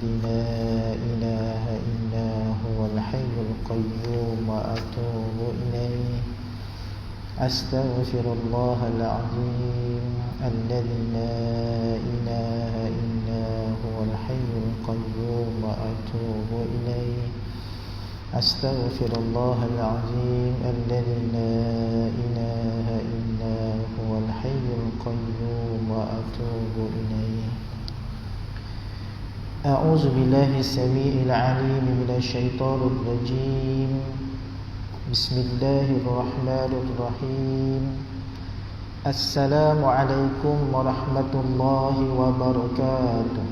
الذي لا إله إلا هو الحي القيوم وأتوب إليه أستغفر الله العظيم الذي لا إله إلا هو الحي القيوم وأتوب إليه أستغفر الله العظيم الذي لا إله إلا هو الحي القيوم وأتوب إليه أعوذ بالله السميع العليم من الشيطان الرجيم بسم الله الرحمن الرحيم السلام عليكم ورحمة الله وبركاته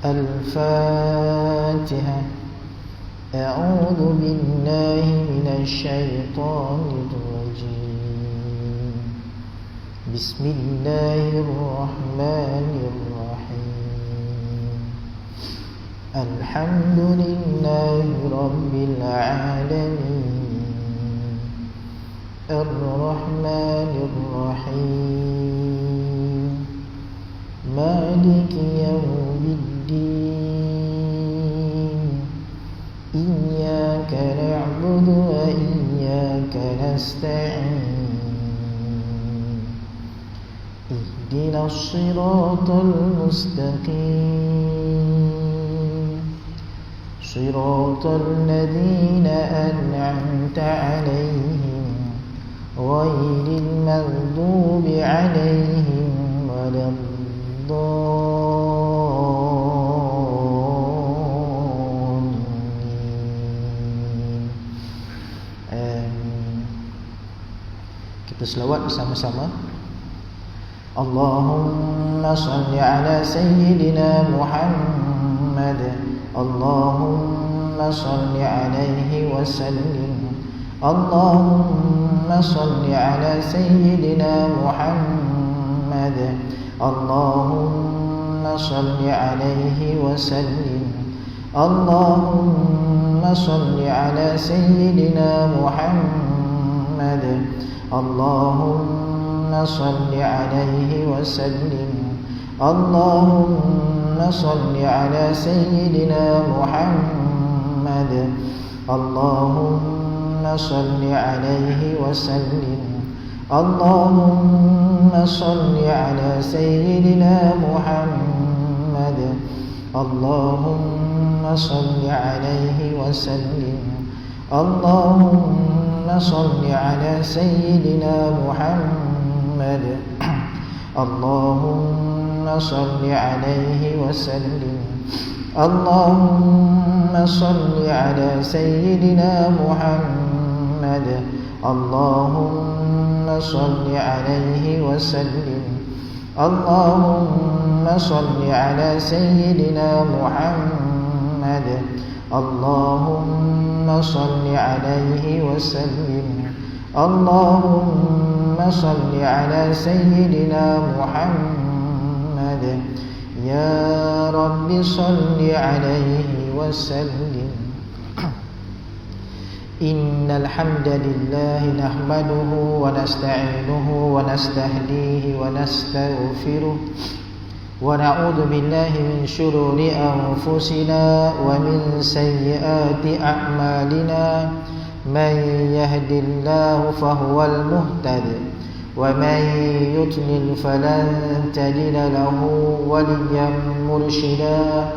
الفاتحة أعوذ بالله من الشيطان الرجيم بسم الله الرحمن الرحيم الحمد لله رب العالمين الرحمن الرحيم مالك يوم الدين إياك نعبد وإياك نستعين اهدنا الصراط المستقيم صراط الذين أنعمت عليهم غير المغضوب عليهم ولا الضالين آمين. Kita selawat bersama-sama. Allahumma salli ala sayyidina Muhammad Allahumma salli alaihi wa sallim Allahumma salli ala sayyidina Muhammad Allahumma salli alaihi wa sallim Allahumma salli ala sayyidina Muhammad Allahumma salli alaihi wa sallim Allahumma salli ala sayyidina Muhammad Allahumma salli alaihi wa sallim Allahumma salli ala sayyidina Muhammad Allahumma salli alaihi wa sallim Allahumma salli ala sayyidina Muhammad Allahumma salli alaihi wa sallim Allahumma salli ala sayyidina Muhammad Allahumma salli alaihi wa sallim Allahumma salli ala sayyidina Muhammad Allahumma salli alaihi wa sallim Allahumma salli ala sayyidina Muhammad Ya Rabbi salli alaihi wa sallim Innal hamdalillah nahmaduhu wa nasta'inuhu wa nastahdihi wa nastaghfiruh wa na'udzu billahi min shururi anfusina wa min sayyiati a'malina man yahdihillahu fahuwal muhtadi wa man yudlil falan tajida lahu waliyyan murshida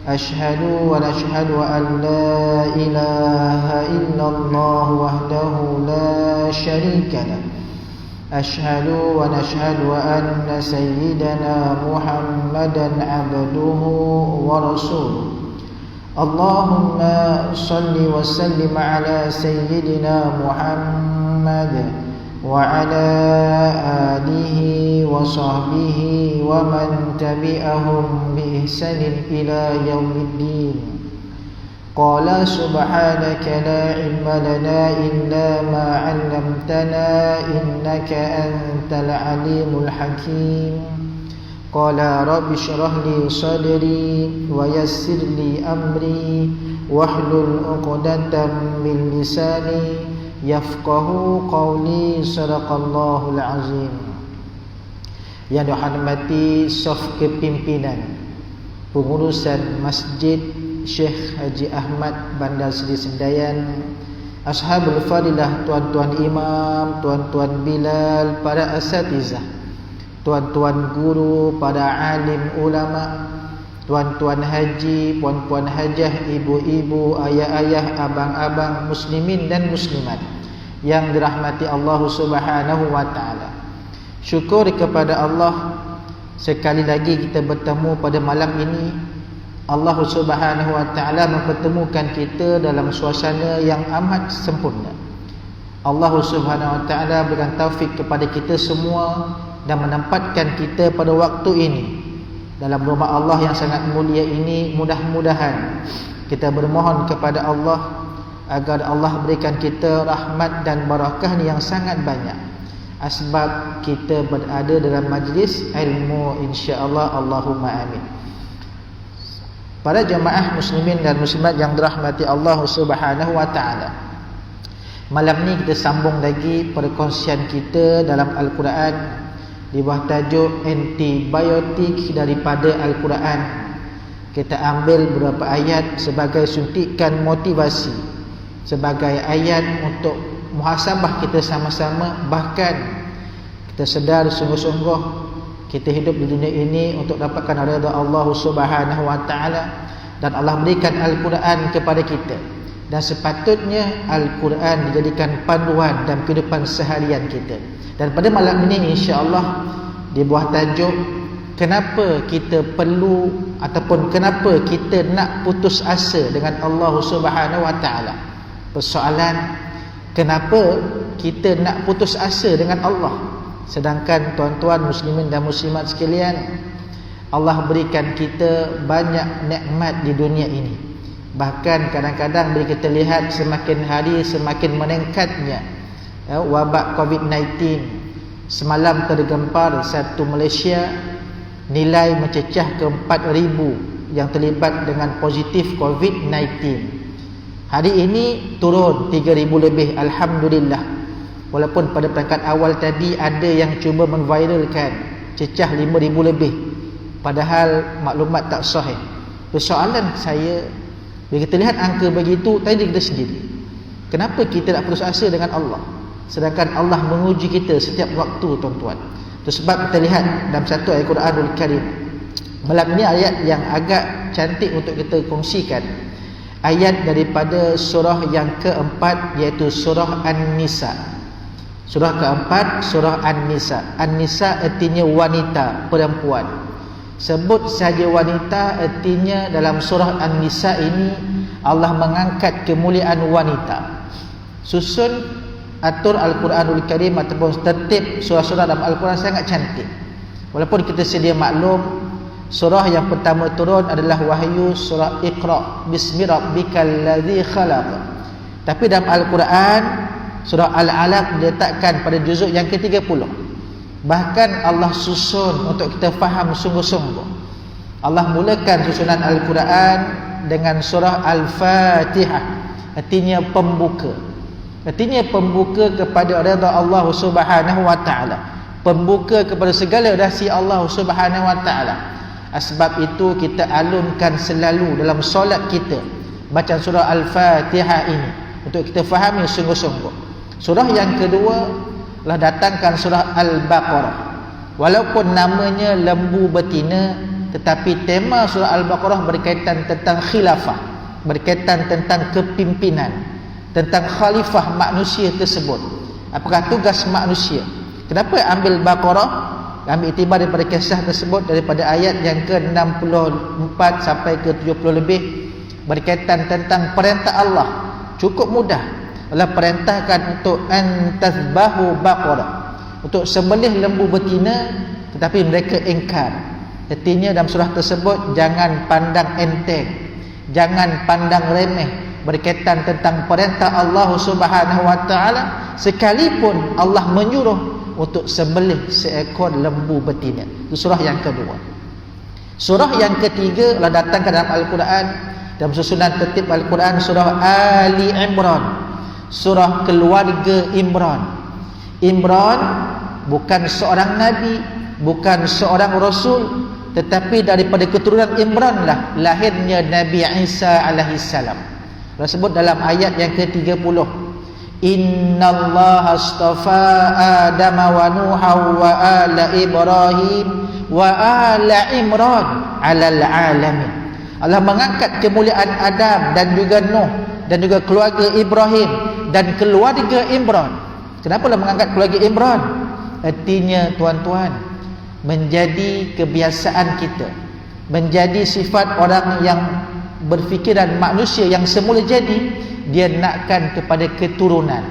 أشهد ونشهد أن لا إله إلا الله وحده لا شريك له أشهد ونشهد أن سيدنا محمدا عبده ورسوله اللهم صل وسلم على سيدنا محمد وعلى آله وصحبه ومن تبعهم بإحسان إلى يوم الدين قال سبحانك لا علم لنا إلا ما علمتنا إنك أنت العليم الحكيم قال رب اشرح لي صدري ويسر لي أمري واحلل عقدة من لساني يفقه قولي صدق الله العظيم yang dihormati saf kepimpinan pengurusan Masjid Syekh Haji Ahmad Bandar Seri Sedayan, ashabul fadilah, tuan-tuan imam, tuan-tuan bilal, para asatizah, tuan-tuan guru, para alim ulama, tuan-tuan haji, puan-puan hajah, ibu-ibu, ayah-ayah, abang-abang, muslimin dan muslimat yang dirahmati Allah Subhanahu wa taala. Syukur kepada Allah, sekali lagi kita bertemu pada malam ini. Allah Subhanahu wa taala mempertemukan kita dalam suasana yang amat sempurna. Allah Subhanahu wa taala berikan taufik kepada kita semua dan menempatkan kita pada waktu ini dalam rumah Allah yang sangat mulia ini. Mudah-mudahan kita bermohon kepada Allah agar Allah berikan kita rahmat dan barakah yang sangat banyak, asbab kita berada dalam majlis ilmu, insya-Allah. Allahumma amin. Para jemaah muslimin dan muslimat yang dirahmati Allah Subhanahu wa taala, malam ni kita sambung lagi perkongsian kita dalam Al-Quran di bawah tajuk antibiotik daripada Al-Quran. Kita ambil beberapa ayat sebagai suntikan motivasi, sebagai ayat untuk muhasabah kita sama-sama. Bahkan kita sedar sungguh-sungguh kita hidup di dunia ini untuk dapatkan redha Allah Subhanahu wa taala, dan Allah berikan Al-Quran kepada kita, dan sepatutnya Al-Quran dijadikan panduan dalam kehidupan seharian kita. Dan pada malam ini insya-Allah di bawah tajuk kenapa kita perlu ataupun kenapa kita nak putus asa dengan Allah Subhanahu wa taala. Persoalan, kenapa kita nak putus asa dengan Allah, sedangkan tuan-tuan muslimin dan muslimat sekalian, Allah berikan kita banyak nikmat di dunia ini. Bahkan kadang-kadang bila kita lihat semakin hari semakin meningkatnya wabak COVID-19. Semalam tergempar satu Malaysia, nilai mencecah ke 4,000 yang terlibat dengan positif COVID-19. Hari ini turun 3,000 lebih, alhamdulillah. Walaupun pada peringkat awal tadi ada yang cuba mengviralkan cecah 5,000 lebih, padahal maklumat tak sahih. Persoalan saya, bila kita lihat angka begitu, tanya kita sendiri, kenapa kita nak putus asa dengan Allah, sedangkan Allah menguji kita setiap waktu, tuan-tuan. Itu sebab kita lihat dalam satu ayat Quranul Karim. Malam ini ayat yang agak cantik untuk kita kongsikan. Ayat daripada surah yang keempat, iaitu surah An-Nisa. Surah keempat, surah An-Nisa. An-Nisa artinya wanita, perempuan. Sebut saja wanita, artinya dalam surah An-Nisa ini Allah mengangkat kemuliaan wanita. Susun atur Al-Quranul Karim ataupun tertib surah-surah dalam Al-Quran sangat cantik. Walaupun kita sedia maklum, surah yang pertama turun adalah Wahyu, surah Iqra, Bismi Rabbikal Ladzi Khalaq. Tapi dalam Al-Quran, surah Al-Alaq diletakkan pada juzuk yang ke-30. Bahkan Allah susun untuk kita faham sungguh-sungguh. Allah mulakan susunan Al-Quran dengan surah Al-Fatihah, artinya pembuka. Artinya pembuka kepada redha Allah Subhanahu wa taala, pembuka kepada segala rahsia Allah Subhanahu wa taala. Sebab itu kita alunkan selalu dalam solat kita bacaan surah Al-Fatihah ini untuk kita fahami sungguh-sungguh. Surah yang kedua telah datangkan surah Al-Baqarah. Walaupun namanya lembu betina, tetapi tema surah Al-Baqarah berkaitan tentang khilafah, berkaitan tentang kepimpinan, tentang khalifah manusia tersebut. Apakah tugas manusia? Kenapa ambil Baqarah? Ambil iktibar daripada kisah tersebut, daripada ayat yang ke-64 sampai ke-70 lebih, berkaitan tentang perintah Allah. Cukup mudah, Allah perintahkan untuk antazbahu baqarah, untuk sembelih lembu betina, tetapi mereka ingkar. Artinya dalam surah tersebut jangan pandang enteng, jangan pandang remeh berkaitan tentang perintah Allah Subhanahu wa taala, sekalipun Allah menyuruh untuk sembelih seekor lembu betina. Itu surah yang kedua. Surah yang ketiga Allah datangkan dalam Al-Quran, dalam susunan tertib Al-Quran, surah Ali Imran, surah keluarga Imran. Imran bukan seorang nabi, bukan seorang rasul, tetapi daripada keturunan Imran lah lahirnya Nabi Isa alaihi salam. Allah sebut dalam ayat yang ke-30, innallaha astafa Adam wa Nuha wa ala Ibrahim wa ala Imran alal alamin. Allah mengangkat kemuliaan Adam dan juga Nuh dan juga keluarga Ibrahim dan keluarga Imran. Kenapa Allah mengangkat keluarga Imran? Artinya tuan-tuan, menjadi kebiasaan kita, menjadi sifat orang yang berfikiran manusia yang semula jadi, dia nakkan kepada keturunan.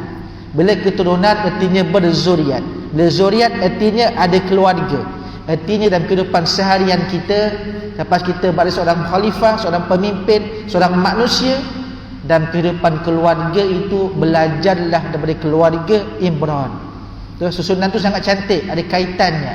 Bila keturunan artinya berzuriat. Bila zuriat artinya ada keluarga. Artinya dalam kehidupan seharian kita, lepas kita bagi seorang khalifah, seorang pemimpin, seorang manusia, dalam kehidupan keluarga itu belajarlah daripada keluarga Imran. Susunan tu sangat cantik, ada kaitannya.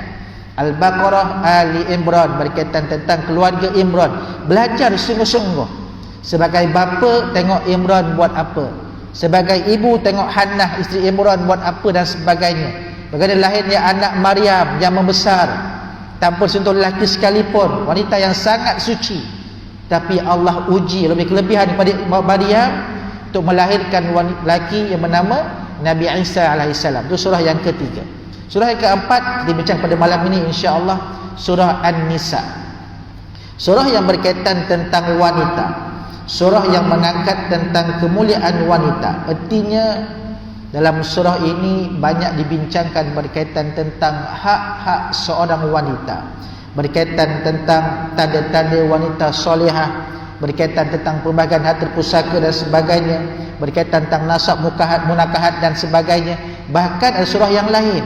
Al-Baqarah, Ali Imran, berkaitan tentang keluarga Imran. Belajar sungguh-sungguh. Sebagai bapa, tengok Imran buat apa. Sebagai ibu, tengok Hannah, isteri Imran buat apa dan sebagainya. Bagaimana lahirnya anak Maryam yang membesar tanpa sentuh lelaki sekalipun, wanita yang sangat suci. Tapi Allah uji lebih kelebihan daripada Maryam untuk melahirkan lelaki yang bernama Nabi Isa alaihissalam. Itu surah yang ketiga. Surah yang keempat dibincang pada malam ini insya-Allah, surah An-Nisa. Surah yang berkaitan tentang wanita. Surah yang mengangkat tentang kemuliaan wanita. Artinya dalam surah ini banyak dibincangkan berkaitan tentang hak-hak seorang wanita, berkaitan tentang tanda-tanda wanita solehah, berkaitan tentang pembagian harta pusaka dan sebagainya, berkaitan tentang nasab, munakahat dan sebagainya. Bahkan ada surah yang lain,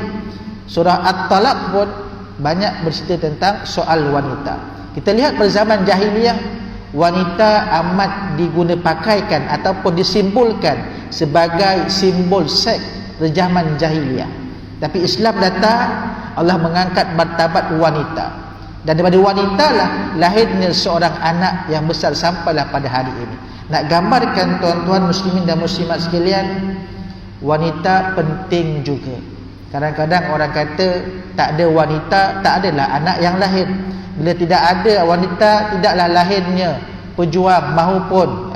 surah At-Talaq pun banyak bercerita tentang soal wanita. Kita lihat pada zaman jahiliyah, wanita amat digunakan ataupun disimbolkan sebagai simbol seks pada zaman jahiliyah. Tapi Islam datang, Allah mengangkat martabat wanita, dan daripada wanita lah lahirnya seorang anak yang besar sampailah pada hari ini. Nak gambarkan tuan-tuan muslimin dan muslimat sekalian, wanita penting juga. Kadang-kadang orang kata tak ada wanita, tak adalah anak yang lahir. Bila tidak ada wanita, tidaklah lahirnya pejuang maupun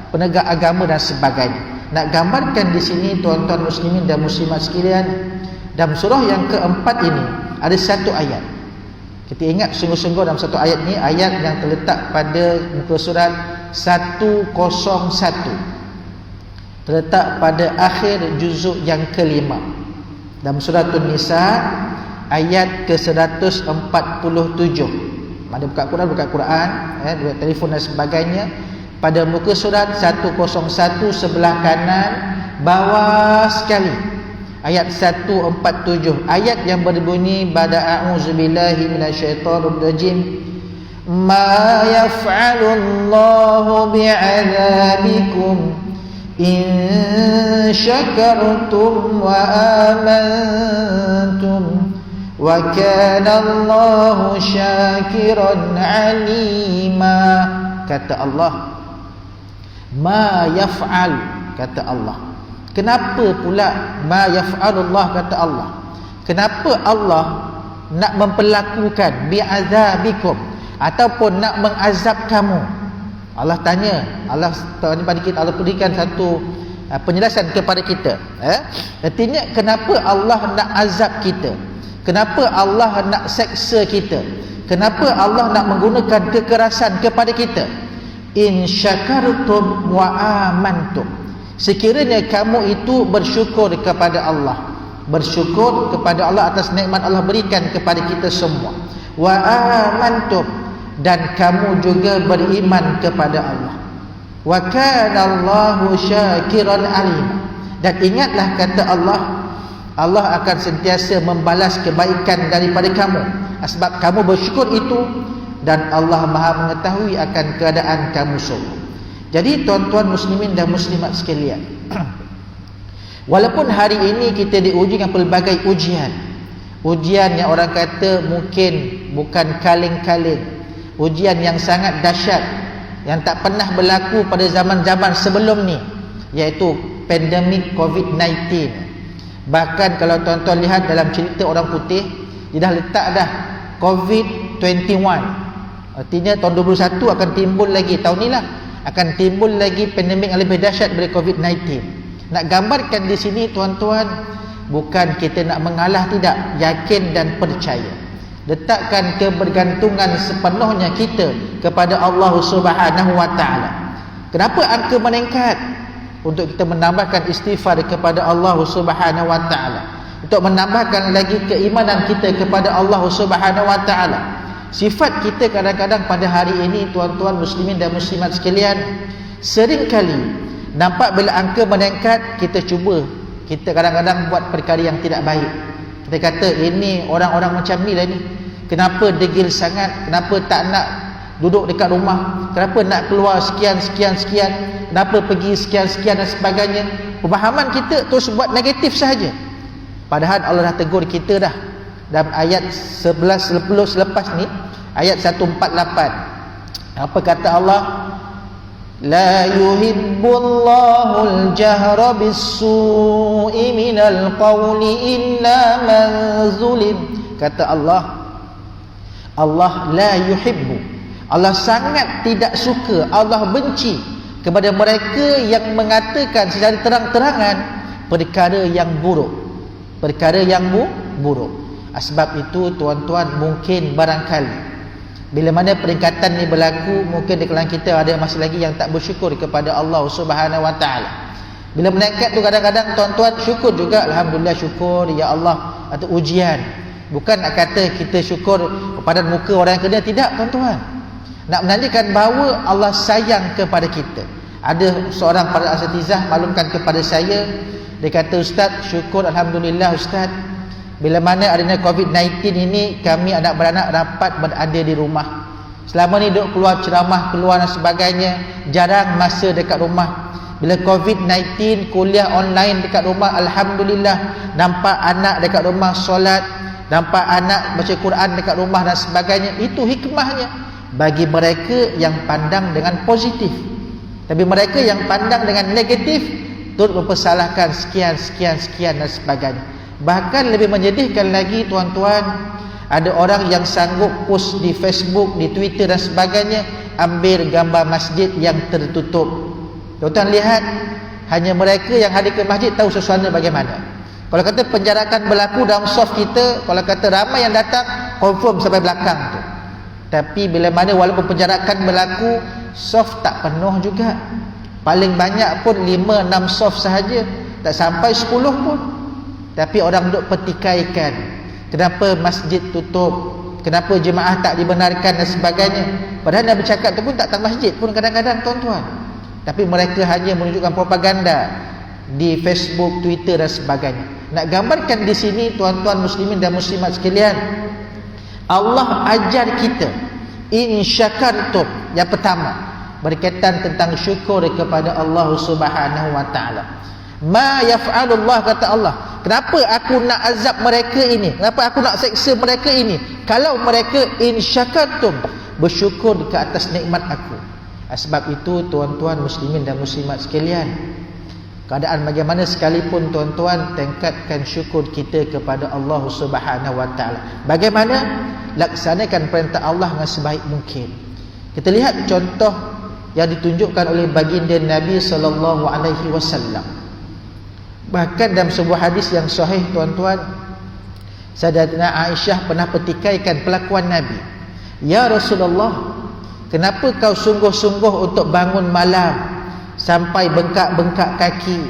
penegak agama dan sebagainya. Nak gambarkan di sini tuan-tuan muslimin dan muslimat sekalian, dalam surah yang keempat ini ada satu ayat. Kita ingat sungguh-sungguh dalam satu ayat ini, ayat yang terletak pada muka surat 101, terletak pada akhir juzuk yang kelima. Dalam surah An-Nisa ayat ke-147. Ada buka Quran, buat telefon dan sebagainya. Pada muka surat 101 sebelah kanan bawah sekali, ayat 147, ayat yang berbunyi pada a'udzubillahi minasyaitonir rajim, ma yaf'alullahu bi'adzabikum in syakartum wa amantum wa kana Allahu syakiran alima. Kata Allah, ma yaf'al, kata Allah. Kenapa pula ma yaf'alullah, kata Allah? Kenapa Allah nak memperlakukan bi'adzabikum ataupun nak mengazab kamu? Allah tanya, Allah berikan satu penjelasan kepada kita. Artinya kenapa Allah nak azab kita? Kenapa Allah nak seksa kita? Kenapa Allah nak menggunakan kekerasan kepada kita? In syakartum wa amantum, sekiranya kamu itu bersyukur kepada Allah, bersyukur kepada Allah atas nikmat Allah berikan kepada kita semua, wa amantum, dan kamu juga beriman kepada Allah, wa kana Allahu syakiran alim, dan ingatlah kata Allah, Allah akan sentiasa membalas kebaikan daripada kamu sebab kamu bersyukur itu, dan Allah Maha mengetahui akan keadaan kamu semua. Jadi tuan-tuan muslimin dan muslimat sekalian, walaupun hari ini kita diuji dengan pelbagai ujian, ujian yang orang kata mungkin bukan kaleng-kaleng, ujian yang sangat dahsyat yang tak pernah berlaku pada zaman-zaman sebelum ni, iaitu pandemik COVID-19. Bahkan kalau tuan-tuan lihat dalam cerita orang putih, Dia dah letak dah COVID-21. Artinya tahun 2021 akan timbul lagi, tahun ni lah akan timbul lagi pandemik yang lebih dahsyat daripada COVID-19. Nak gambarkan di sini tuan-tuan, bukan kita nak mengalah, tidak, yakin dan percaya. Letakkan kebergantungan sepenuhnya kita kepada Allah Subhanahu wa taala. Kenapa angka meningkat? Untuk kita menambahkan istighfar kepada Allah Subhanahu wa taala, untuk menambahkan lagi keimanan kita kepada Allah Subhanahu wa taala. Sifat kita kadang-kadang pada hari ini tuan-tuan muslimin dan muslimat sekalian, seringkali nampak bila angka meningkat, kita kadang-kadang buat perkara yang tidak baik. Kita kata ini orang-orang macam ni lah ni, kenapa degil sangat, kenapa tak nak duduk dekat rumah, kenapa nak keluar sekian, kenapa pergi sekian dan sebagainya. Pemahaman kita terus buat negatif sahaja. Padahal Allah dah tegur kita dah dalam ayat 11 selepas ni, ayat 148. Apa kata Allah? La yuhibbullahul jahra bis-su'i minal qawli illa man zulim. Kata Allah, Allah la yuhibbu, Allah sangat tidak suka, Allah benci kepada mereka yang mengatakan secara terang-terangan perkara yang buruk. Perkara yang buruk. Sebab itu tuan-tuan, mungkin barangkali bila mana peringkatan ni berlaku, mungkin di kalangan kita ada masih lagi yang tak bersyukur kepada Allah Subhanahu wa taala. Bila meningkat tu kadang-kadang tuan-tuan syukur juga, alhamdulillah, syukur ya Allah atau ujian. Bukan nak kata kita syukur kepada muka orang yang kena, tidak tuan-tuan. Nak menandakan bahawa Allah sayang kepada kita. Ada seorang para asatizah maklumkan kepada saya, dia kata, Ustaz, syukur alhamdulillah Ustaz, bila mana adanya COVID-19 ini, kami anak beranak dapat berada di rumah. Selama ni duk keluar ceramah, keluar dan sebagainya, jarang masa dekat rumah. Bila COVID-19, kuliah online dekat rumah, alhamdulillah, nampak anak dekat rumah solat, nampak anak baca Quran dekat rumah dan sebagainya. Itu hikmahnya bagi mereka yang pandang dengan positif. Tapi mereka yang pandang dengan negatif, turut mempersalahkan sekian dan sebagainya. Bahkan lebih menyedihkan lagi tuan-tuan, ada orang yang sanggup post di Facebook, di Twitter dan sebagainya, ambil gambar masjid yang tertutup. Tuan-tuan lihat, hanya mereka yang hadir ke masjid tahu suasana bagaimana. Kalau kata penjarakan berlaku dalam soft kita, kalau kata ramai yang datang, confirm sampai belakang tu. Tapi bila mana walaupun penjarakan berlaku, soft tak penuh juga. Paling banyak pun 5-6 soft sahaja, tak sampai 10 pun. Tapi orang duk pertikaikan, kenapa masjid tutup, kenapa jemaah tak dibenarkan dan sebagainya. Padahal Nabi cakap tu pun tak datang masjid pun kadang-kadang tuan-tuan. Tapi mereka hanya menunjukkan propaganda di Facebook, Twitter dan sebagainya. Nak gambarkan di sini tuan-tuan muslimin dan muslimat sekalian, Allah ajar kita in syakartum. Yang pertama berkaitan tentang syukur kepada Allah Subhanahu wa taala. Ma yaf'alullah, kata Allah, kenapa aku nak azab mereka ini, kenapa aku nak seksa mereka ini, kalau mereka in syakartum, bersyukur ke atas nikmat aku. Sebab itu tuan-tuan muslimin dan muslimat sekalian, keadaan bagaimana sekalipun tuan-tuan, tingkatkan syukur kita kepada Allah Subhanahu wa taala. Bagaimana? Laksanakan perintah Allah dengan sebaik mungkin. Kita lihat contoh yang ditunjukkan oleh baginda Nabi sallallahu alaihi wasallam. Bahkan dalam sebuah hadis yang sahih tuan-tuan, Sayyidatina Aisyah pernah pertikaikan pelakuan Nabi. Ya Rasulullah, kenapa kau sungguh-sungguh untuk bangun malam sampai bengkak-bengkak kaki?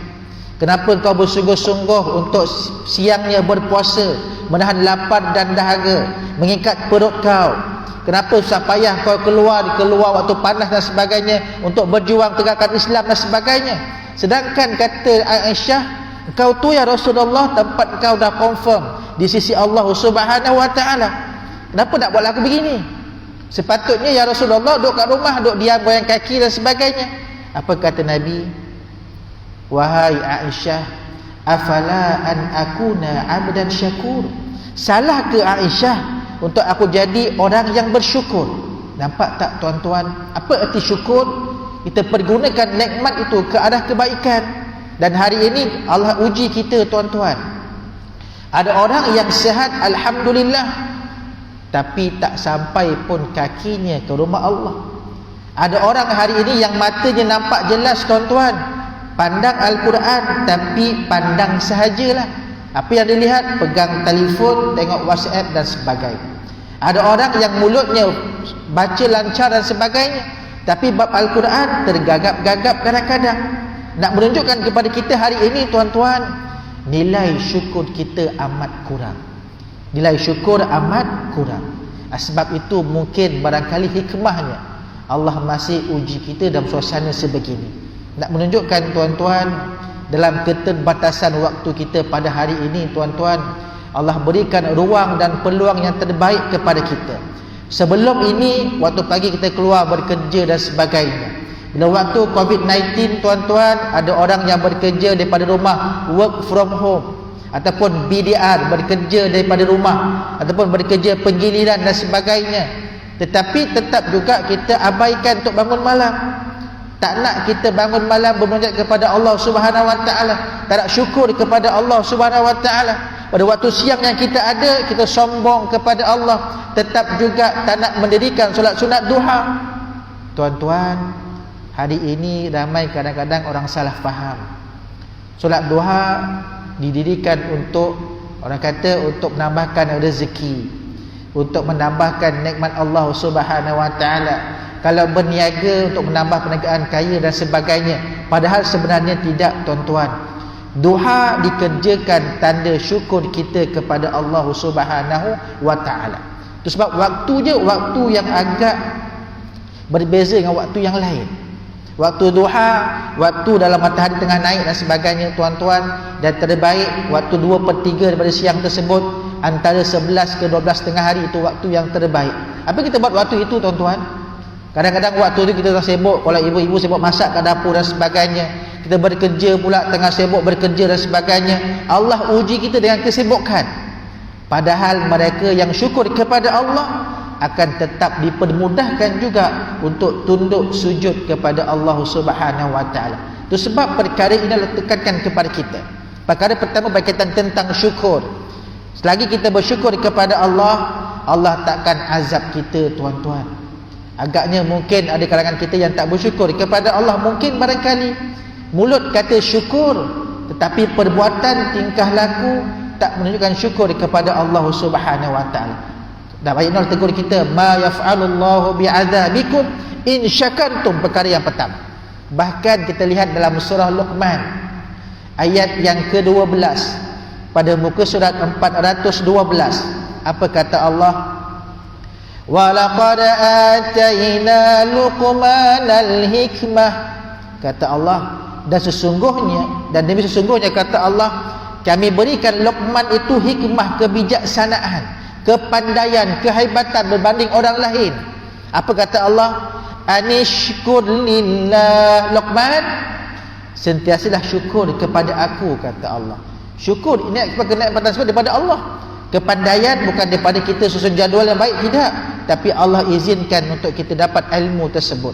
Kenapa kau bersungguh-sungguh untuk siangnya berpuasa, menahan lapar dan dahaga, mengikat perut kau? Kenapa susah payah kau keluar waktu panas dan sebagainya untuk berjuang tegakkan Islam dan sebagainya? Sedangkan kata Aisyah, engkau tu ya Rasulullah, tempat engkau dah confirm di sisi Allah Subhanahu wa taala. Kenapa nak buat aku begini? Sepatutnya ya Rasulullah duduk kat rumah, duduk diam goyang kaki dan sebagainya. Apa kata Nabi? Wahai Aisyah, afala an akuna abdan syakur. Salah ke Aisyah untuk aku jadi orang yang bersyukur? Nampak tak tuan-tuan, apa erti syukur? Kita pergunakan nikmat itu ke arah kebaikan. Dan hari ini Allah uji kita tuan-tuan. Ada orang yang sehat alhamdulillah, tapi tak sampai pun kakinya ke rumah Allah. Ada orang hari ini yang matanya nampak jelas tuan-tuan, pandang Al-Quran tapi pandang sahajalah. Apa yang dilihat? Pegang telefon, tengok WhatsApp dan sebagainya. Ada orang yang mulutnya baca lancar dan sebagainya, tapi bab Al-Quran tergagap-gagap kadang-kadang. Nak menunjukkan kepada kita hari ini tuan-tuan, nilai syukur kita amat kurang. Nilai syukur amat kurang. Sebab itu mungkin barangkali hikmahnya Allah masih uji kita dalam suasana sebegini. Nak menunjukkan tuan-tuan, dalam keterbatasan waktu kita pada hari ini tuan-tuan, Allah berikan ruang dan peluang yang terbaik kepada kita. Sebelum ini, waktu pagi kita keluar bekerja dan sebagainya. Bila waktu COVID-19 tuan-tuan, ada orang yang bekerja daripada rumah, work from home, ataupun BDR, bekerja daripada rumah, ataupun bekerja penggiliran dan sebagainya. Tetapi tetap juga kita abaikan untuk bangun malam. Tak nak kita bangun malam bermunajat kepada Allah Subhanahu Wa Taala, tak nak syukur kepada Allah Subhanahu Wa Taala. Pada waktu siang yang kita ada, kita sombong kepada Allah, tetap juga tak nak mendirikan solat sunat duha. Tuan-tuan, hari ini ramai kadang-kadang orang salah faham. Solat duha didirikan untuk, orang kata, untuk menambahkan rezeki, untuk menambahkan nikmat Allah Subhanahu Wa Taala. Kalau berniaga untuk menambah perniagaan kaya dan sebagainya, padahal sebenarnya tidak tuan-tuan. Duha dikerjakan tanda syukur kita kepada Allah Subhanahu Wa Taala. Itu sebab waktunya waktu yang agak berbeza dengan waktu yang lain. Waktu duha, waktu dalam matahari tengah naik dan sebagainya tuan-tuan, dan terbaik waktu 2/3 daripada siang tersebut, antara 11 ke 12 tengah hari, itu waktu yang terbaik. Apa kita buat waktu itu tuan-tuan? Kadang-kadang waktu itu kita dah sibuk. Kalau ibu-ibu sibuk masak kat dapur dan sebagainya, kita bekerja pula, tengah sibuk bekerja dan sebagainya. Allah uji kita dengan kesibukan. Padahal mereka yang syukur kepada Allah akan tetap dipermudahkan juga untuk tunduk sujud kepada Allah Subhanahu Wa Taala. Itu sebab perkara ini adalah tekankan kepada kita. Perkara pertama berkaitan tentang syukur. Selagi kita bersyukur kepada Allah, Allah takkan azab kita tuan-tuan. Agaknya mungkin ada kalangan kita yang tak bersyukur kepada Allah. Mungkin barangkali mulut kata syukur, tetapi perbuatan, tingkah laku tak menunjukkan syukur kepada Allah Subhanahu Wa Taala. Dan ayat Allah tegur kita, ma yaf'alullahu bi'adzabikum in syakartum, perkara yang pertama. Bahkan kita lihat dalam surah Luqman ayat yang ke-12 pada muka surat 412, apa kata Allah? Wa laqad atayna Luqmanal hikmah, kata Allah, dan sesungguhnya, dan demi sesungguhnya kata Allah, kami berikan Luqman itu hikmah, kebijaksanaan, kepandaian, kehebatan berbanding orang lain. Apa kata Allah? Anishkur lillah, Luqman, sentiasalah syukur kepada aku, kata Allah. Syukur ini kehebatan sebab daripada Allah. Kepandaian bukan daripada kita susun jadual yang baik, tidak, tapi Allah izinkan untuk kita dapat ilmu tersebut.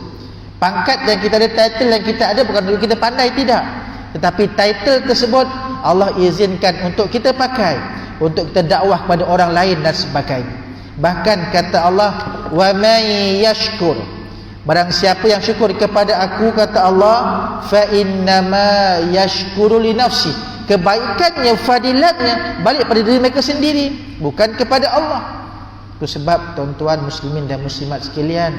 Pangkat yang kita ada, title yang kita ada, bukan untuk kita pandai, tidak, tetapi title tersebut Allah izinkan untuk kita pakai, untuk kita dakwah kepada orang lain dan sebagainya. Bahkan kata Allah, wa may yashkur, barang siapa yang syukur kepada aku, kata Allah, fa innama yashkuru li nafsi, kebaikannya, fadilatnya balik pada diri mereka sendiri, bukan kepada Allah. Itu sebab tuan-tuan muslimin dan muslimat sekalian,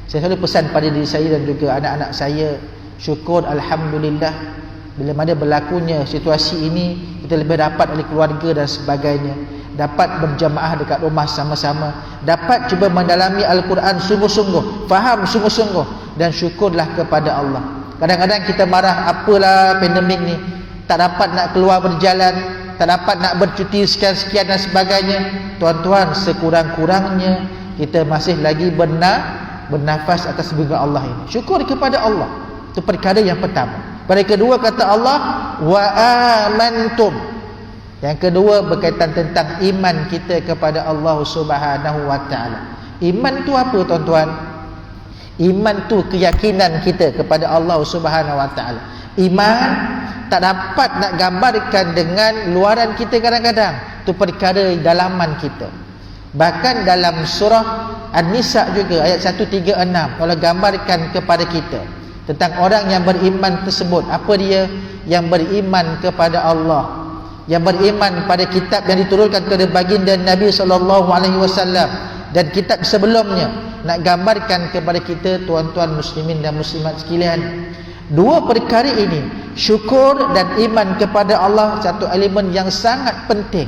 saya selalu pesan pada diri saya dan juga anak-anak saya, syukur alhamdulillah. Bila mana berlakunya situasi ini, kita lebih dapat oleh keluarga dan sebagainya, dapat berjamaah dekat rumah sama-sama, dapat cuba mendalami Al-Quran sungguh-sungguh, faham sungguh-sungguh, dan syukurlah kepada Allah. Kadang-kadang kita marah, apalah pandemik ni, tak dapat nak keluar berjalan, tak dapat nak bercuti sekian-sekian dan sebagainya. Tuan-tuan, sekurang-kurangnya kita masih lagi bernafas atas bumi Allah ini. Syukur kepada Allah. Itu perkara yang pertama. Perkara kedua kata Allah, wa amantum. Yang kedua berkaitan tentang iman kita kepada Allah Subhanahu Wa Taala. Iman tu apa tuan-tuan? Iman tu keyakinan kita kepada Allah Subhanahu Wa Taala. Iman tak dapat nak gambarkan dengan luaran kita kadang-kadang. tu perkara dalaman kita. Bahkan dalam surah An-Nisa juga ayat 136 Allah gambarkan kepada kita tentang orang yang beriman tersebut. Apa dia? Yang beriman kepada Allah, yang beriman pada kitab yang diturunkan kepada baginda Nabi SAW dan kitab sebelumnya. Nak gambarkan kepada kita, tuan-tuan muslimin dan muslimat sekalian, dua perkara ini, syukur dan iman kepada Allah, satu elemen yang sangat penting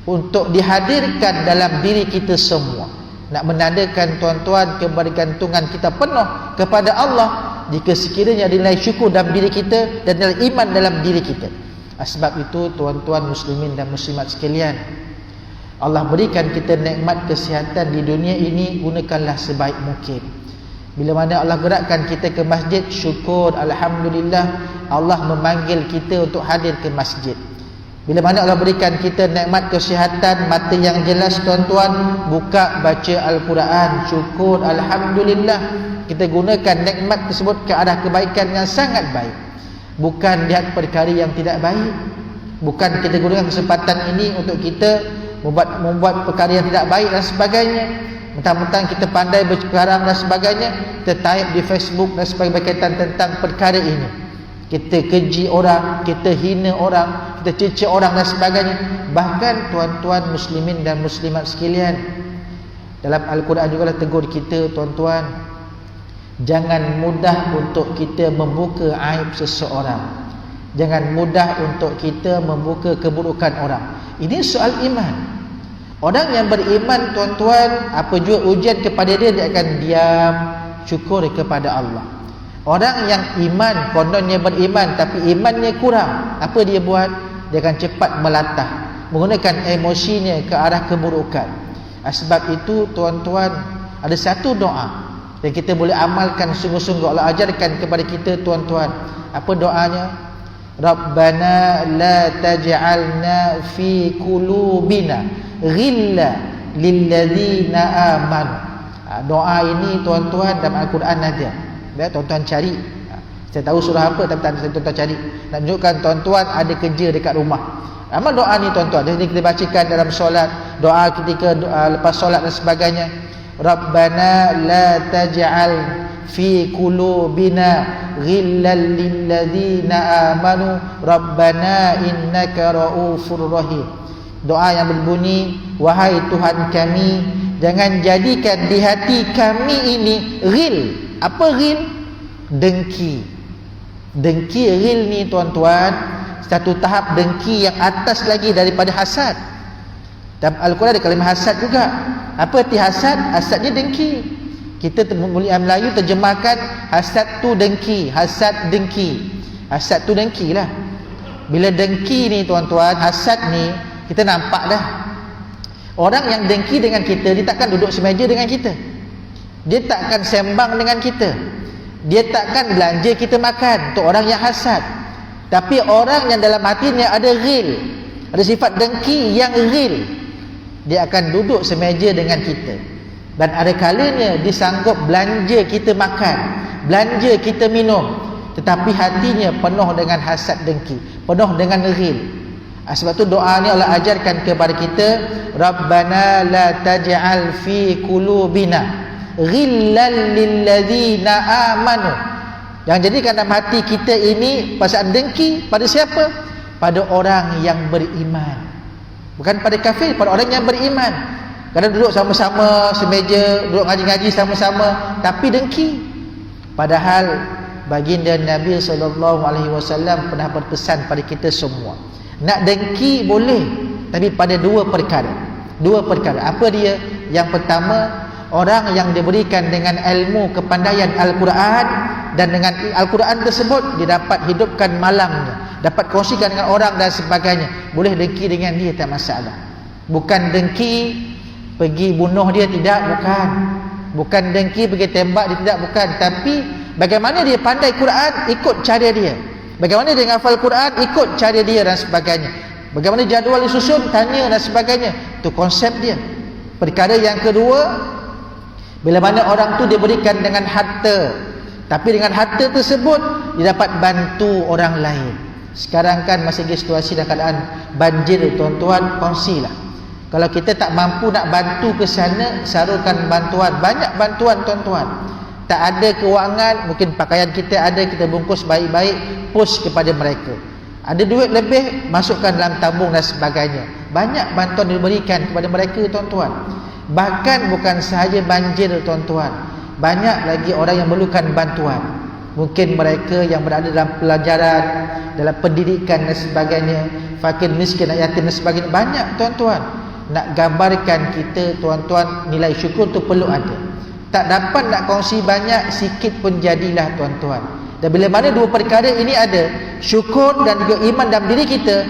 untuk dihadirkan dalam diri kita semua. Nak menandakan tuan-tuan kebergantungan kita penuh kepada Allah jika sekiranya ada nilai syukur dalam diri kita dan nilai iman dalam diri kita. Sebab itu tuan-tuan muslimin dan muslimat sekalian, Allah berikan kita nikmat kesihatan di dunia ini, gunakanlah sebaik mungkin. Bila mana Allah gerakkan kita ke masjid, syukur, alhamdulillah, Allah memanggil kita untuk hadir ke masjid. Bila mana Allah berikan kita nikmat kesihatan, mata yang jelas, tuan-tuan, buka baca Al-Quran, syukur, alhamdulillah. Kita gunakan nikmat tersebut ke arah kebaikan yang sangat baik, bukan lihat perkara yang tidak baik. Bukan kita gunakan kesempatan ini untuk kita membuat perkara yang tidak baik dan sebagainya. Mentang-mentang kita pandai bersekarang dan sebagainya, kita type di Facebook dan sebagainya berkaitan tentang perkara ini. Kita keji orang, kita hina orang, kita cecah orang dan sebagainya. Bahkan tuan-tuan muslimin dan muslimat sekalian, dalam Al-Quran juga tegur kita, tuan-tuan, jangan mudah untuk kita membuka aib seseorang. Jangan mudah untuk kita membuka keburukan orang. Ini soal iman. Orang yang beriman, tuan-tuan, apa juga ujian kepada dia, dia akan diam, syukur kepada Allah. Orang yang iman, kononnya beriman tapi imannya kurang, apa dia buat? Dia akan cepat melatah, menggunakan emosinya ke arah keburukan. Sebab itu tuan-tuan, ada satu doa yang kita boleh amalkan sungguh-sungguh. Allah ajarkan kepada kita, tuan-tuan. Apa doanya? Rabbana la taj'alna fi qulubina ghilla lilladzina amanu. Doa ini tuan-tuan dalam Al-Quran ada. Tuan-tuan cari. Saya tahu surah apa tapi tak ada, tuan-tuan cari. Nak tunjukkan tuan-tuan ada kerja dekat rumah. Amal doa ni tuan-tuan, jadi kita bacakan dalam solat, doa ketika lepas solat dan sebagainya. Rabbana la taj'al fi qulubina ghillal lilladzina amanu rabbana innaka raufur rahim. Doa yang berbunyi, wahai Tuhan kami, jangan jadikan di hati kami ini ghil. Apa ghil? Dengki. Dengki, ghil ni tuan-tuan, satu tahap dengki yang atas lagi daripada hasad. Dalam Al-Quran ada kalimah hasad juga. Apa arti hasad? Hasadnya dengki. Kita mulia Melayu terjemahkan hasad tu dengki, hasad dengki. Hasad tu dengki lah. Bila dengki ni tuan-tuan, hasad ni, kita nampak dah. Orang yang dengki dengan kita, dia takkan duduk semeja dengan kita. Dia takkan sembang dengan kita. Dia takkan belanja kita makan. Untuk orang yang hasad. Tapi orang yang dalam hatinya ada ghil, ada sifat dengki yang ghil, dia akan duduk semeja dengan kita. Dan ada kalanya dia sanggup belanja kita makan, belanja kita minum, tetapi hatinya penuh dengan hasad dengki, penuh dengan ghil. Sebab tu doa ni Allah ajarkan kepada kita, Rabbana la taj'al fi qulubina ghillal lilladzina amanu. Jangan jadikan dalam hati kita ini perasaan dengki pada siapa? Pada orang yang beriman. Bukan pada kafir, pada orang yang beriman. Kadang duduk sama-sama semeja, duduk ngaji-ngaji sama-sama, tapi dengki. Padahal baginda Nabi SAW pernah berpesan pada kita semua, nak dengki boleh, tapi pada dua perkara. Dua perkara. Apa dia? Yang pertama, orang yang diberikan dengan ilmu kepandaian Al-Quran, dan dengan Al-Quran tersebut dia dapat hidupkan malamnya, dapat kongsikan dengan orang dan sebagainya. Boleh dengki dengan dia, tak masalah. Bukan dengki pergi bunuh dia, tidak, bukan. Bukan dengki pergi tembak dia, tidak, bukan. Tapi bagaimana dia pandai Quran, ikut cara dia. Bagaimana dia menghafal Quran, ikut cara dia dan sebagainya. Bagaimana jadual disusun, tanya dan sebagainya. Itu konsep dia. Perkara yang kedua, bila mana orang tu diberikan dengan harta, tapi dengan harta tersebut dia dapat bantu orang lain. Sekarang kan masih lagi situasi dan keadaan banjir, tuan-tuan, kongsilah. Kalau kita tak mampu nak bantu ke sana, salurkan bantuan. Banyak bantuan, tuan-tuan. Tak ada kewangan, mungkin pakaian kita ada, kita bungkus baik-baik, post kepada mereka. Ada duit lebih, masukkan dalam tabung dan sebagainya. Banyak bantuan diberikan kepada mereka, tuan-tuan. Bahkan bukan sahaja banjir, tuan-tuan, banyak lagi orang yang memerlukan bantuan. Mungkin mereka yang berada dalam pelajaran, dalam pendidikan dan sebagainya, fakir miskin, yatim dan sebagainya. Banyak, tuan-tuan. Nak gambarkan kita, tuan-tuan, nilai syukur tu perlu ada. Tak dapat nak kongsi banyak, sikit pun jadilah, tuan-tuan. Dan bila mana dua perkara ini ada, syukur dan juga iman dalam diri kita,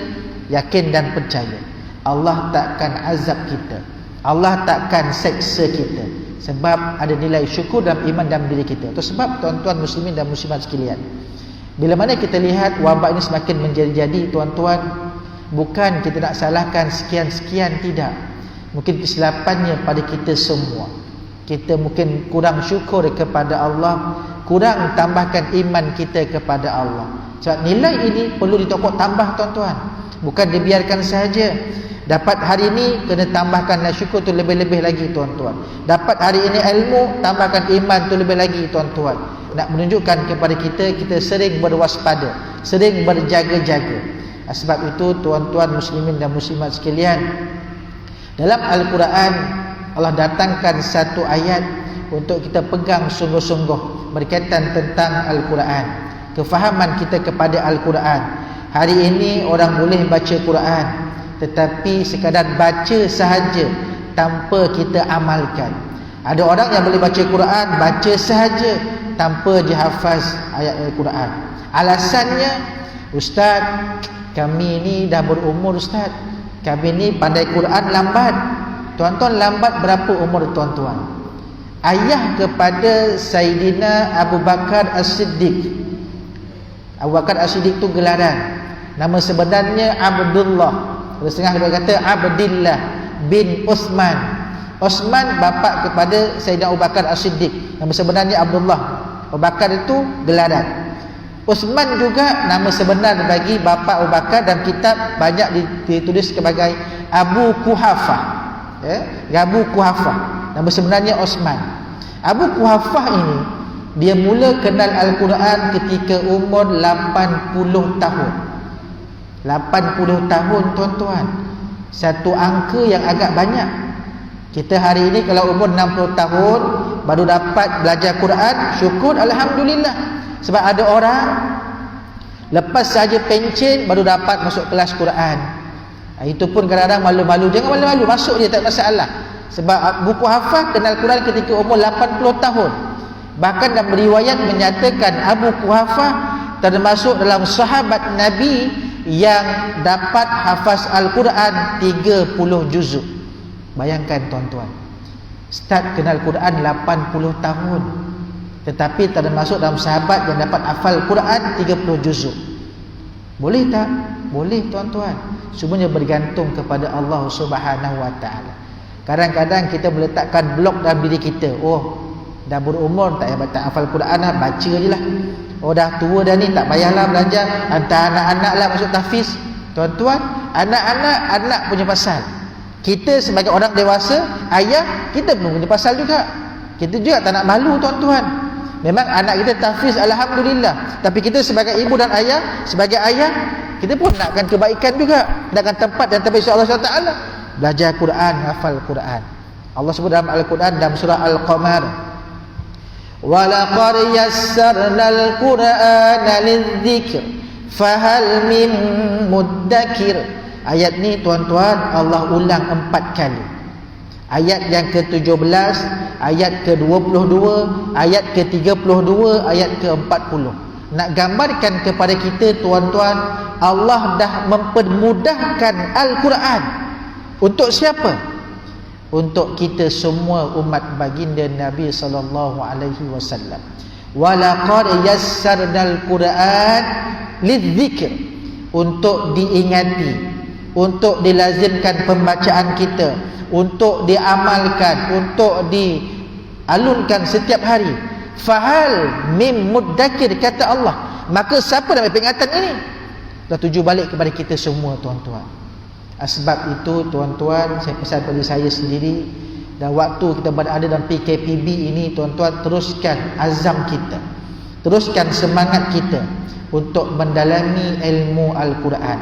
yakin dan percaya, Allah takkan azab kita, Allah takkan seksa kita, sebab ada nilai syukur dalam iman dalam diri kita. Itu sebab, tuan-tuan muslimin dan muslimat sekalian, bila mana kita lihat wabak ini semakin menjadi-jadi, tuan-tuan, bukan kita nak salahkan sekian-sekian, tidak. Mungkin kesilapannya pada kita semua. Kita mungkin kurang syukur kepada Allah, kurang tambahkan iman kita kepada Allah. Sebab nilai ini perlu ditokok tambah, tuan-tuan. Bukan dibiarkan saja. Dapat hari ini, kena tambahkanlah syukur tu lebih-lebih lagi, tuan-tuan. Dapat hari ini ilmu, tambahkan iman tu lebih lagi, tuan-tuan. Nak menunjukkan kepada kita, kita sering berwaspada, sering berjaga-jaga. Sebab itu, tuan-tuan muslimin dan muslimat sekalian, dalam Al-Quran Allah datangkan satu ayat untuk kita pegang sungguh-sungguh berkaitan tentang Al-Quran, kefahaman kita kepada Al-Quran. Hari ini orang boleh baca Quran, tetapi sekadar baca sahaja tanpa kita amalkan. Ada orang yang boleh baca Quran, baca sahaja tanpa dihafaz ayat Al-Quran. Alasannya, Ustaz, kami ni dah berumur, Ustaz, kami ni pandai Quran lambat. Tuan-tuan, lambat berapa umur, tuan-tuan? Ayah kepada Sayyidina Abu Bakar As-Siddiq. Abu Bakar As-Siddiq tu gelaran. Nama sebenarnya Abdullah. Setengah dia kata Abdillah bin Uthman. Uthman bapa kepada Sayyidina Abu Bakar As-Siddiq. Nama sebenarnya Abdullah. Abu Bakar itu gelaran. Uthman juga nama sebenar bagi bapa Abu Bakar, dan kitab banyak ditulis sebagai Abu Kuhafah. Abu Kuhafah. Nama sebenarnya Uthman. Abu Kuhafah ini, dia mula kenal Al-Quran ketika umur 80 tahun. 80 tahun, tuan-tuan. Satu angka yang agak banyak. Kita hari ini kalau umur 60 tahun baru dapat belajar Quran, syukur, alhamdulillah. Sebab ada orang lepas saja pencen baru dapat masuk kelas Quran. Itu pun kadang-kadang malu-malu. Jangan malu-malu, masuk dia, tak masalah. Sebab buku hafaz kenal Quran ketika umur 80 tahun. Bahkan dalam riwayat menyatakan Abu Kuhafah termasuk dalam sahabat Nabi yang dapat hafaz Al-Quran 30 juzuk. Bayangkan, tuan-tuan, start kenal Quran 80 tahun, tetapi termasuk dalam sahabat yang dapat hafal Quran 30 juzuk. Boleh tak? Boleh, tuan-tuan. Semuanya bergantung kepada Allah Subhanahu wa taala. Kadang-kadang kita meletakkan blok dalam diri kita. Oh, dah berumur, tak payah tak hafal Quran lah, baca je lah. Oh, dah tua dah ni, tak payahlah belajar, hantar anak-anak lah masuk tahfiz. Tuan-tuan, anak punya pasal. Kita sebagai orang dewasa, ayah, kita pun punya pasal juga. Kita juga tak nak malu, tuan-tuan. Memang anak kita tahfiz, alhamdulillah. Tapi kita sebagai ibu dan ayah, sebagai ayah, kita pun nakkan kebaikan juga, nakkan tempat dan tempat insya Allah SWT. Belajar Quran, hafal Quran. Allah sebut dalam Al-Quran dalam surah Al-Qamar, وَلَقَدْ يَسَّرْنَا الْقُرْآنَ لِلذِّكْرِ فَهَلْ مِن مُدَّكِرٍ. Ayat ni, tuan-tuan, Allah ulang 4 kali. Ayat yang ke-17, ayat ke-22, ayat ke-32, ayat ke-40. Nak gambarkan kepada kita, tuan-tuan, Allah dah mempermudahkan Al-Quran. Untuk siapa? Untuk kita semua umat baginda Nabi sallallahu alaihi wasallam. Walaqad yassarnal Quran lidzikr, untuk diingati, untuk dilazimkan pembacaan kita, untuk diamalkan, untuk dialunkan setiap hari. Fahal mim muddakir, kata Allah. Maka siapa dapat peringatan ini? dah tuju balik kepada kita semua tuan-tuan. Sebab itu tuan-tuan, saya pesan pada saya sendiri, dan waktu kita berada dalam PKPB ini tuan-tuan, teruskan azam kita, teruskan semangat kita untuk mendalami ilmu Al-Quran.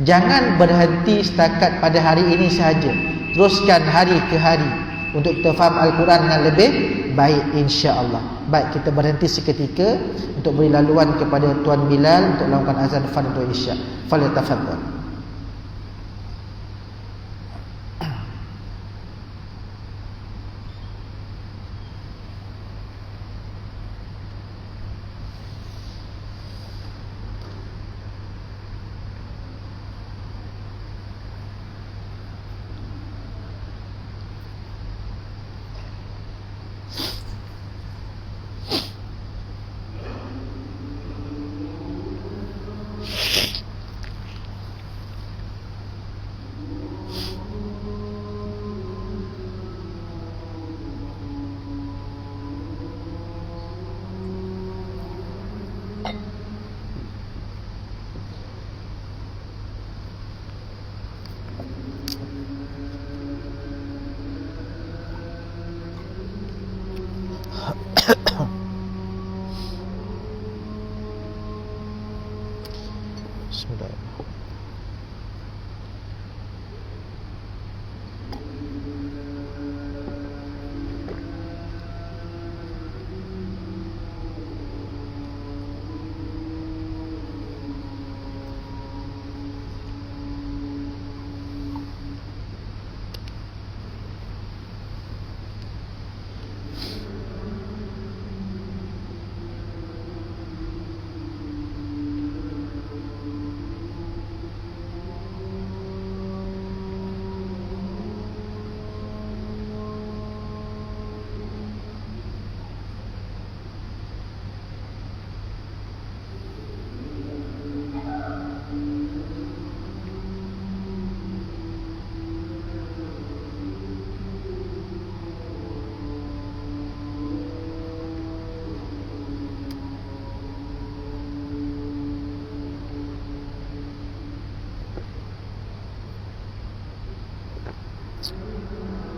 Jangan berhenti setakat pada hari ini sahaja, teruskan hari ke hari untuk kita faham Al-Quran dengan lebih baik, insya-Allah. Baik, kita berhenti seketika untuk beri laluan kepada Tuan Bilal untuk lakukan azan fardhu isya. Falyatafaddal. Bismillahirrahmanirrahim.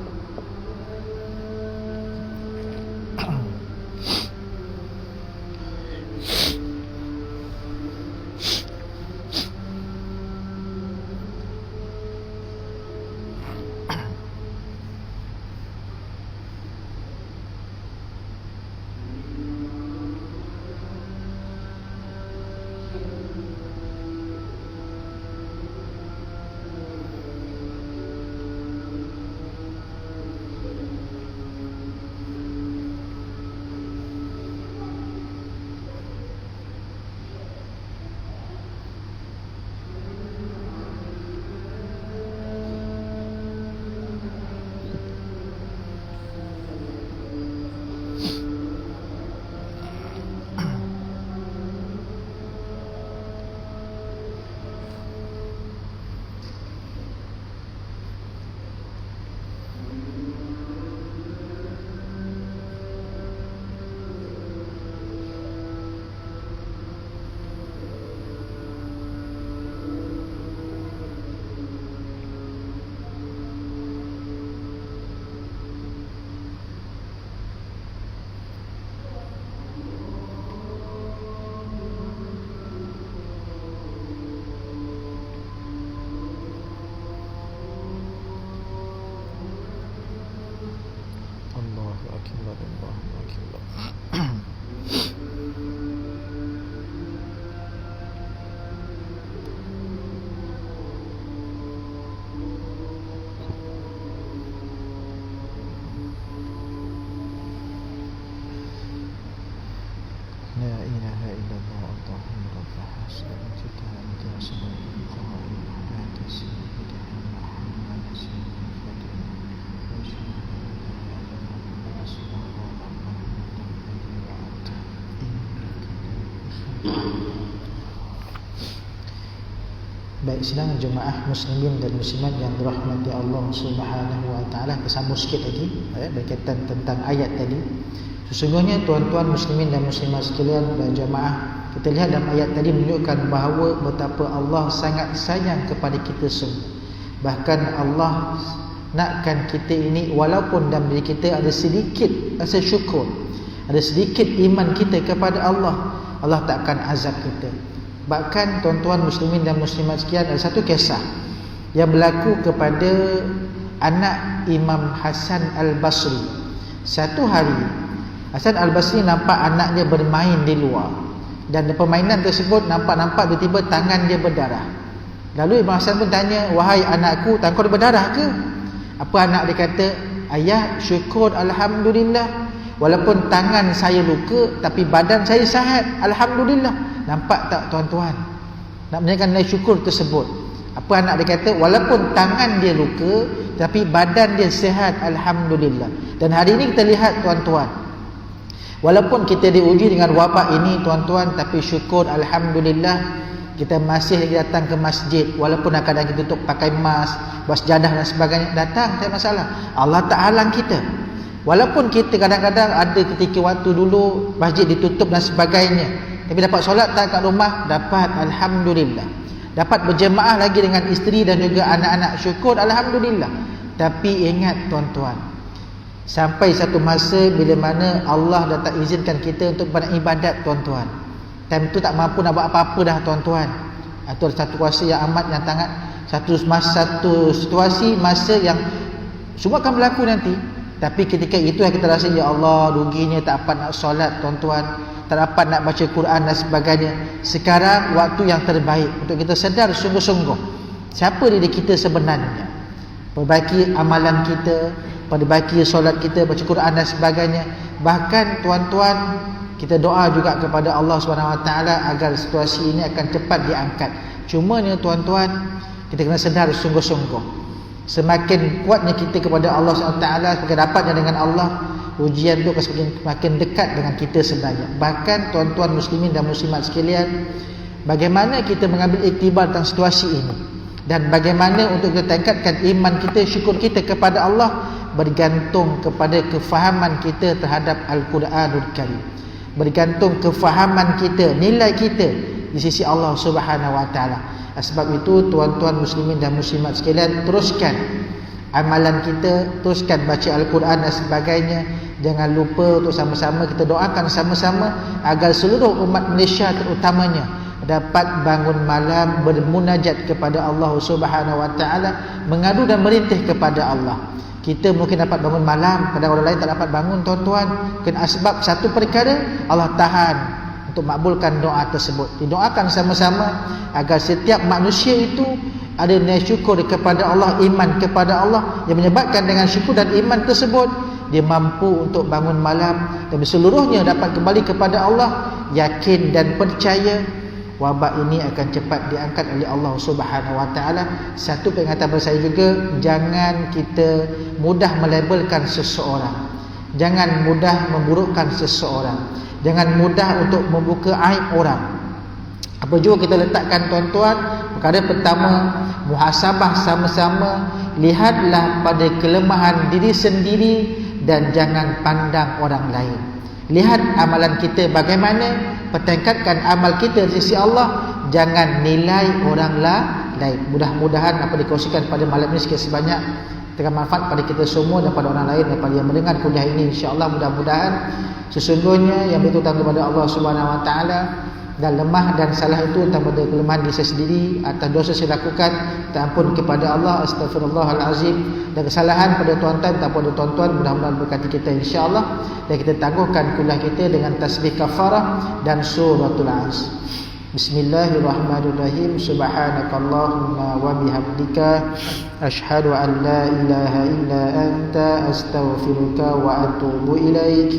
Baik, sedang jemaah muslimin dan muslimat yang dirahmati Allah Subhanahu wa taala, bersambung sikit lagi berkaitan tentang ayat tadi. Sesungguhnya tuan-tuan muslimin dan muslimat sekalian dan jemaah, Kita lihat dalam ayat tadi menunjukkan bahawa betapa Allah sangat sayang kepada kita semua. Bahkan Allah nakkan kita ini walaupun dalam diri kita ada sedikit rasa syukur, ada sedikit iman kita kepada Allah, Allah takkan azab kita. Bahkan tuan-tuan muslimin dan muslimat sekalian, ada satu kisah yang berlaku kepada anak Imam Hasan Al-Basri. Satu hari Hasan Al-Basri nampak anaknya bermain di luar, dan permainan tersebut nampak-nampak tiba-tiba tangan dia berdarah. Lalu Imam Hasan pun tanya, "Wahai anakku, tangan kau berdarah ke?" Apa anak dia kata? "Ayah, syukur alhamdulillah. Walaupun tangan saya luka, tapi badan saya sihat, alhamdulillah." Nampak tak tuan-tuan? Nak menunjukkan nilai syukur tersebut. Apa anak dia kata? Walaupun tangan dia luka, tapi badan dia sihat, alhamdulillah. Dan hari ini kita lihat tuan-tuan, walaupun kita diuji dengan wabak ini tuan-tuan, tapi syukur alhamdulillah kita masih datang ke masjid. Walaupun kadang-kadang kita tutup pakai mask, bersejadah dan sebagainya, datang, tak masalah. Allah tak halang kita. Walaupun kita kadang-kadang ada ketika waktu dulu masjid ditutup dan sebagainya, tapi dapat solat tak kat rumah, dapat, alhamdulillah. Dapat berjemaah lagi dengan isteri dan juga anak-anak, syukur alhamdulillah. Tapi ingat tuan-tuan, sampai satu masa bila mana Allah dah tak izinkan kita untuk beribadat tuan-tuan. Time tu tak mampu nak buat apa-apa dah tuan-tuan. Itu satu kuasa yang amat yang sangat, satu situasi masa yang semua akan berlaku nanti. Tapi ketika itu yang kita rasa, ya Allah, ruginya tak dapat nak solat tuan-tuan, tak dapat nak baca Quran dan sebagainya. Sekarang waktu yang terbaik untuk kita sedar sungguh-sungguh siapa diri kita sebenarnya. Perbaiki amalan kita, perbaiki solat kita, baca Quran dan sebagainya. Bahkan tuan-tuan, kita doa juga kepada Allah SWT agar situasi ini akan cepat diangkat. Cuma ni tuan-tuan, kita kena sedar sungguh-sungguh. Semakin kuatnya kita kepada Allah SWT, semakin rapatnya dengan Allah, ujian itu akan semakin dekat dengan kita sebenarnya. Bahkan tuan-tuan muslimin dan muslimat sekalian, bagaimana kita mengambil iktibar tentang situasi ini, dan bagaimana untuk kita tingkatkan iman kita, syukur kita kepada Allah, bergantung kepada kefahaman kita terhadap Al-Quranul Karim, bergantung kefahaman kita, nilai kita di sisi Allah Subhanahu Wa Taala. Sebab itu tuan-tuan muslimin dan muslimat sekalian, teruskan amalan kita, teruskan baca Al-Quran dan sebagainya. Jangan lupa untuk sama-sama kita doakan sama-sama agar seluruh umat Malaysia terutamanya dapat bangun malam bermunajat kepada Allah Subhanahu Wa Taala, mengadu dan merintih kepada Allah. Kita mungkin dapat bangun malam, kadang orang lain tak dapat bangun tuan-tuan. Kena sebab satu perkara, Allah tahan untuk makbulkan doa tersebut. Didoakan sama-sama agar setiap manusia itu ada nilai syukur kepada Allah, iman kepada Allah, yang menyebabkan dengan syukur dan iman tersebut dia mampu untuk bangun malam dan seluruhnya dapat kembali kepada Allah, yakin dan percaya wabak ini akan cepat diangkat oleh Allah Subhanahu Wa Taala. Satu peringatan pada saya juga, jangan kita mudah melabelkan seseorang, jangan mudah memburukkan seseorang, jangan mudah untuk membuka aib orang. Apa juga kita letakkan tuan-tuan, perkara pertama, muhasabah sama-sama, lihatlah pada kelemahan diri sendiri dan jangan pandang orang lain. Lihat amalan kita bagaimana, pertingkatkan amal kita di sisi Allah, jangan nilai orang lain. Mudah-mudahan apa dikongsikan pada malam ini sekian sebanyak dengan manfaat pada kita semua dan pada orang lain, daripada yang mendengar kuliah ini. InsyaAllah mudah-mudahan sesungguhnya yang berhutang kepada Allah Subhanahu Wa Taala dan lemah dan salah itu daripada kelemahan diri saya sendiri, atas dosa saya lakukan, minta ampun kepada Allah, astagfirullahalazim, dan kesalahan pada tuan-tuan tak pada tuan-tuan, mudah-mudahan berkati kita insya-Allah, dan kita tangguhkan kuliah kita dengan tasbih kafarah dan suratul As. Bismillahirrahmanirrahim. Subhanakallahumma wa bihamdika asyhadu an la ilaha illa anta astaghfiruka wa atubu ilaik.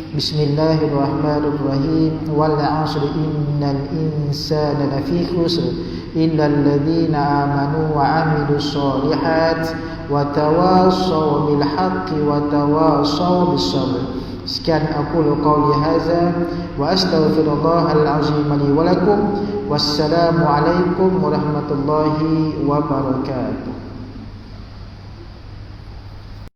Bismillahirrahmanirrahim. Wal 'asri innal insana lafi khusr illa alladhina amanu wa 'amilus shalihat wa tawassaw bil haqqi wa tawassaw bis sabr. Sekian aqulu qawli hadza wa astaghfirullahal azim li wa lakum. Wassalamu alaikum warahmatullahi wabarakatuh.